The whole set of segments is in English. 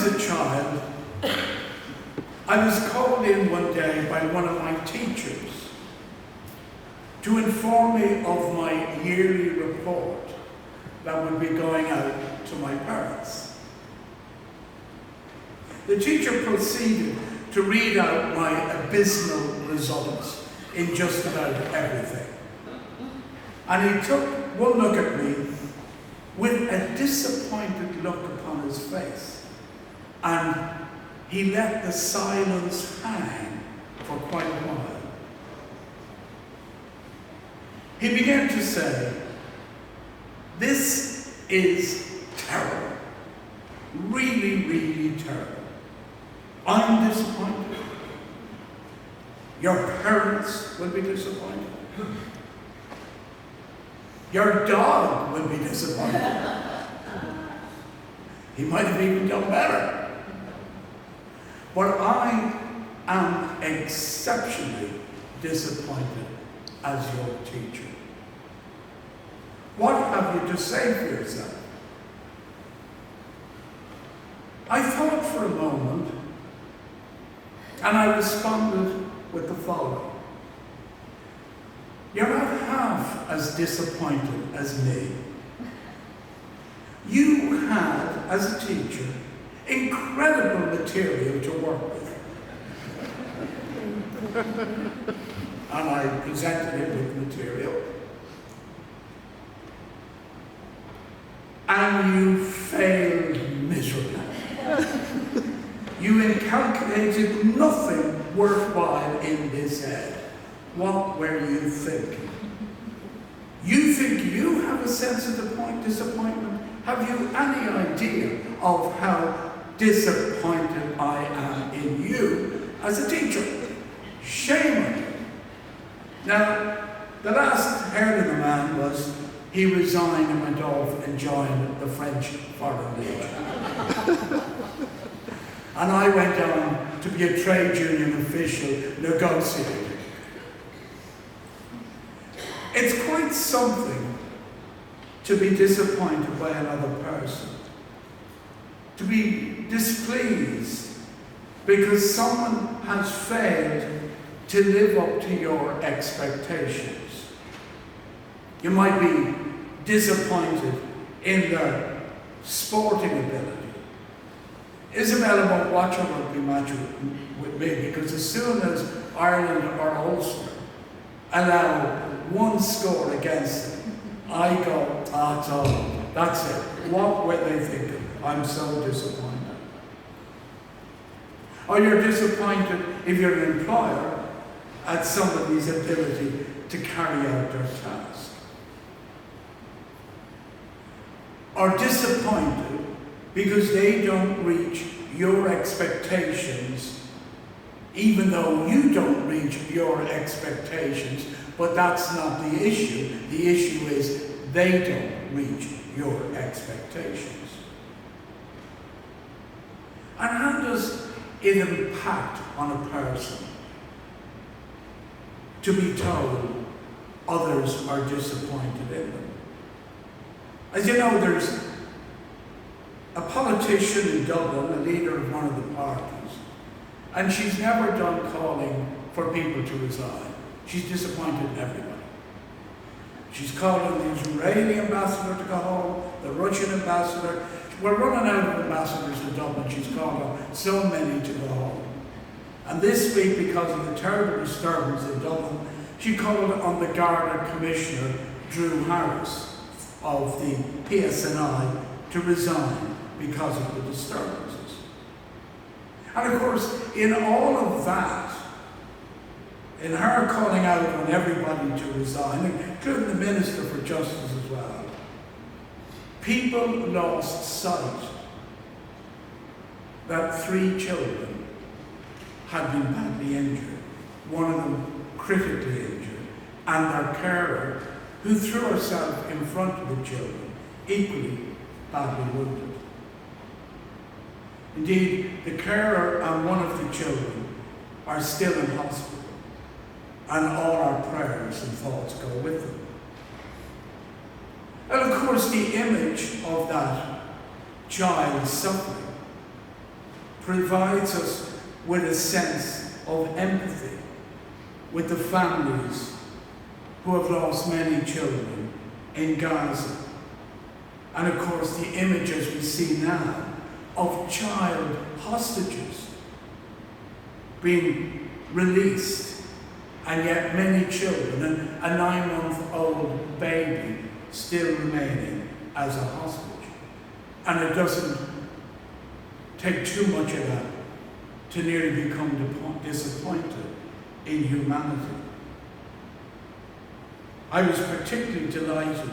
was a child, I was called in one day by one of my teachers to inform me of my yearly report that would be going out to my parents. The teacher proceeded to read out my abysmal results in just about everything. And he took one look at me with a disappointed look upon his face. And he let the silence hang for quite a while. He began to say, "This is terrible. Really, really terrible. I'm disappointed. Your parents will be disappointed. Your dog will be disappointed." He might have even done better. But I am exceptionally disappointed as your teacher. What have you to say for yourself? I thought for a moment, and I responded with the following: "You're not half as disappointed as me. You had, as a teacher, incredible material to work with." And I presented him with material. "And you failed miserably. You inculcated nothing worthwhile in this head. What were you thinking? You think you have a sense of disappointment? Have you any idea of how disappointed I am in you as a teacher? Shame on you." Now, the last heard of the man was he resigned and went off and joined the French Foreign Legion. And I went on to be a trade union official negotiator. It's quite something to be disappointed by another person, to be displeased because someone has failed to live up to your expectations. You might be disappointed in their sporting ability. Isabella won't watch a rugby match with me because as soon as Ireland or Ulster allow one score against them, I go, that's it. What were they thinking? I'm so disappointed. Or you're disappointed if you're an employer at somebody's ability to carry out their task. Or disappointed because they don't reach your expectations, even though you don't reach your expectations, but that's not the issue. The issue is they don't reach your expectations. And how does it impact on a person to be told others are disappointed in them? As you know, there's a politician in Dublin, a leader of one of the parties, and she's never done calling for people to resign. She's disappointed everybody. She's called on the Israeli ambassador to go home, the Russian ambassador. We're running out of ambassadors to Dublin. She's called on so many to go home. And this week, because of the terrible disturbance in Dublin, she called on the Garda Commissioner, Drew Harris, of the PSNI, to resign because of the disturbances. And of course, in all of that, in her calling out on everybody to resign, including the Minister for Justice as well, people lost sight that 3 children had been badly injured, one of them critically injured, and their carer, who threw herself in front of the children, equally badly wounded. Indeed, the carer and one of the children are still in hospital, and all our prayers and thoughts go with them. And of course, the image of that child suffering provides us with a sense of empathy with the families who have lost many children in Gaza. And of course, the images we see now of child hostages being released, and yet many children, and a 9-month-old baby still remaining as a hostage. And it doesn't take too much of that to nearly become disappointed in humanity. I was particularly delighted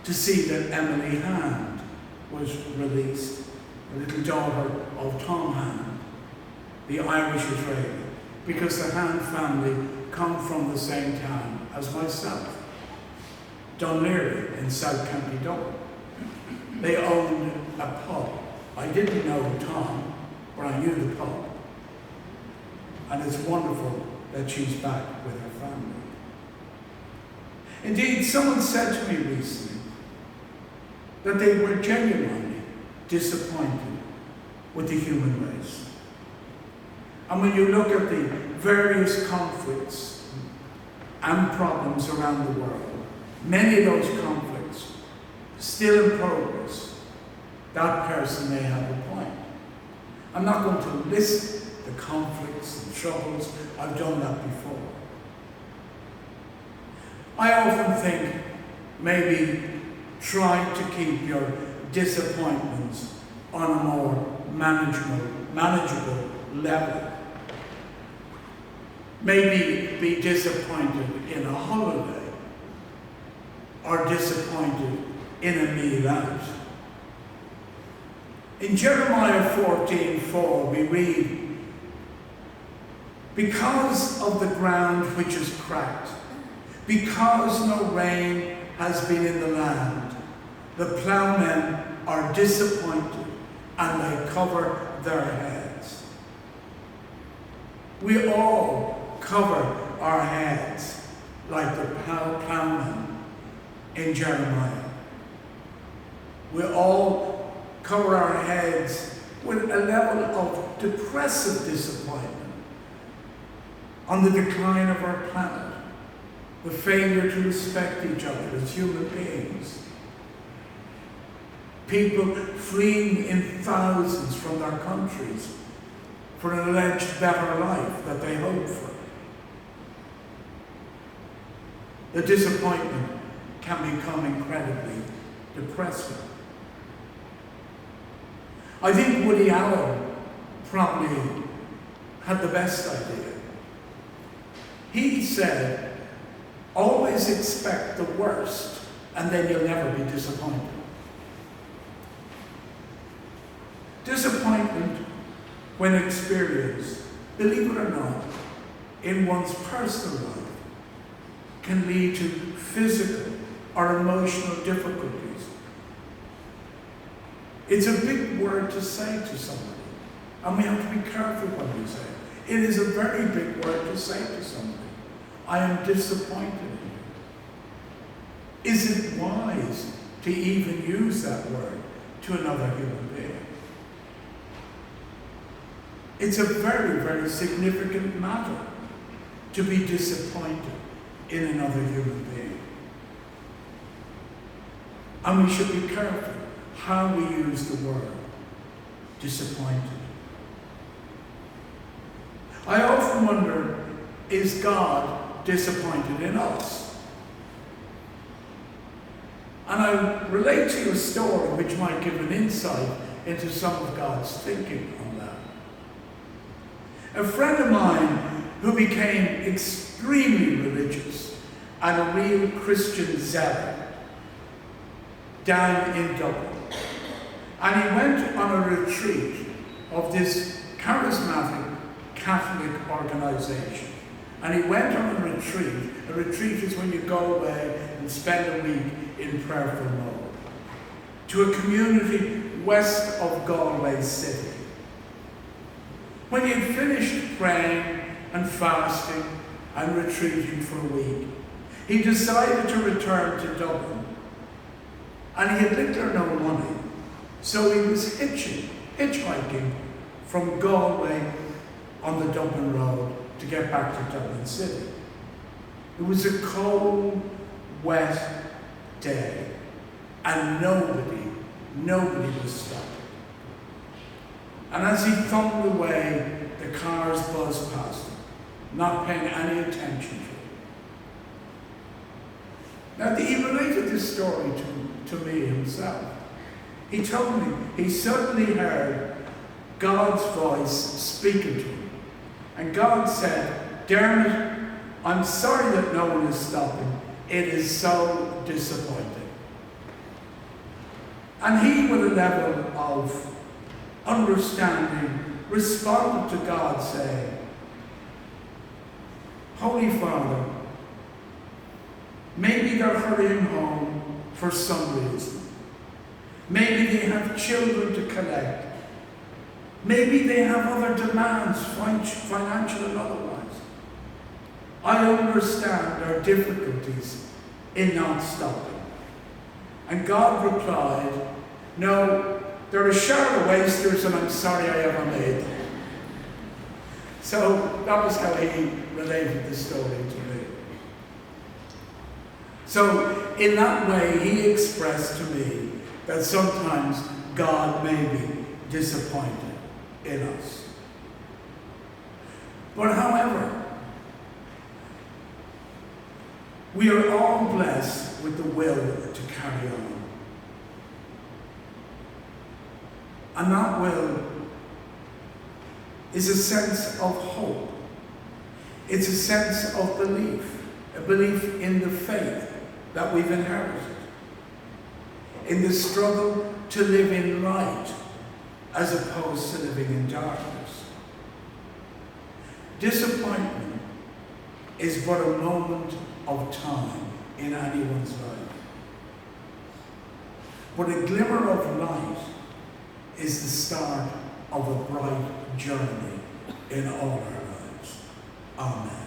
to see that Emily Hand was released, the little daughter of Tom Hand, the Irish Israeli, because the Hand family come from the same town as myself, Dunleary in South County Dublin. They owned a pub. I didn't know Tom, but I knew the pub. And it's wonderful that she's back with her family. Indeed, someone said to me recently that they were genuinely disappointed with the human race. And when you look at the various conflicts and problems around the world, many of those conflicts still in progress, that person may have a point. I'm not going to list the conflicts and troubles. I've done that before. I often think maybe try to keep your disappointments on a more manageable level. Maybe be disappointed in a holiday or disappointed in a meal out. In Jeremiah 14:4 we read, "Because of the ground which is cracked, because no rain has been in the land, the plowmen are disappointed and they cover their heads." We all cover our heads like the plowmen in Jeremiah. We all cover our heads with a level of depressive disappointment on the decline of our planet, the failure to respect each other as human beings, people fleeing in thousands from their countries for an alleged better life that they hope for. The disappointment can become incredibly depressing. I think Woody Allen probably had the best idea. He said, "Always expect the worst, and then you'll never be disappointed." Disappointment, when experienced, believe it or not, in one's personal life, can lead to physical or emotional difficulties. It's a big word to say to somebody, and we have to be careful when we say it. It is a very big word to say to somebody. I am disappointed in you. Is it wise to even use that word to another human being? It's a very, very significant matter to be disappointed in another human being. And we should be careful how we use the word disappointed. I often wonder, is God disappointed in us? And I relate to you a story which might give an insight into some of God's thinking on that. A friend of mine who became extremely religious and a real Christian zealot down in Dublin. And he went on a retreat of this charismatic Catholic organization. And he went on a retreat. A retreat is when you go away and spend a week in prayerful mode, to a community west of Galway City. When he had finished praying and fasting and retreating for a week, he decided to return to Dublin. And he had little or no money, so he was hitching hitchhiking from Galway on the Dublin Road to get back to Dublin City. It was a cold, wet day, and nobody was stopping. And as he thumbed away, the cars buzzed past him, not paying any attention to him. Now, he related this story to me himself. He told me he suddenly heard God's voice speaking to him. And God said, "Dermot, I'm sorry that no one is stopping. It is so disappointing." And he, with a level of understanding, responded to God saying, "Holy Father, maybe they're hurrying home for some reason. Maybe they have children to collect. Maybe they have other demands, financial and otherwise. I understand their difficulties in not stopping." And God replied, "No, they're a shower of wasters, and I'm sorry I ever made them." So that was how he related the story to me. So in that way, he expressed to me that sometimes God may be disappointed in us. But however, we are all blessed with the will to carry on. And that will is a sense of hope. It's a sense of belief, a belief in the faith that we've inherited, in the struggle to live in light as opposed to living in darkness. Disappointment is but a moment of time in anyone's life. But a glimmer of light is the start of a bright journey in all our lives. Amen.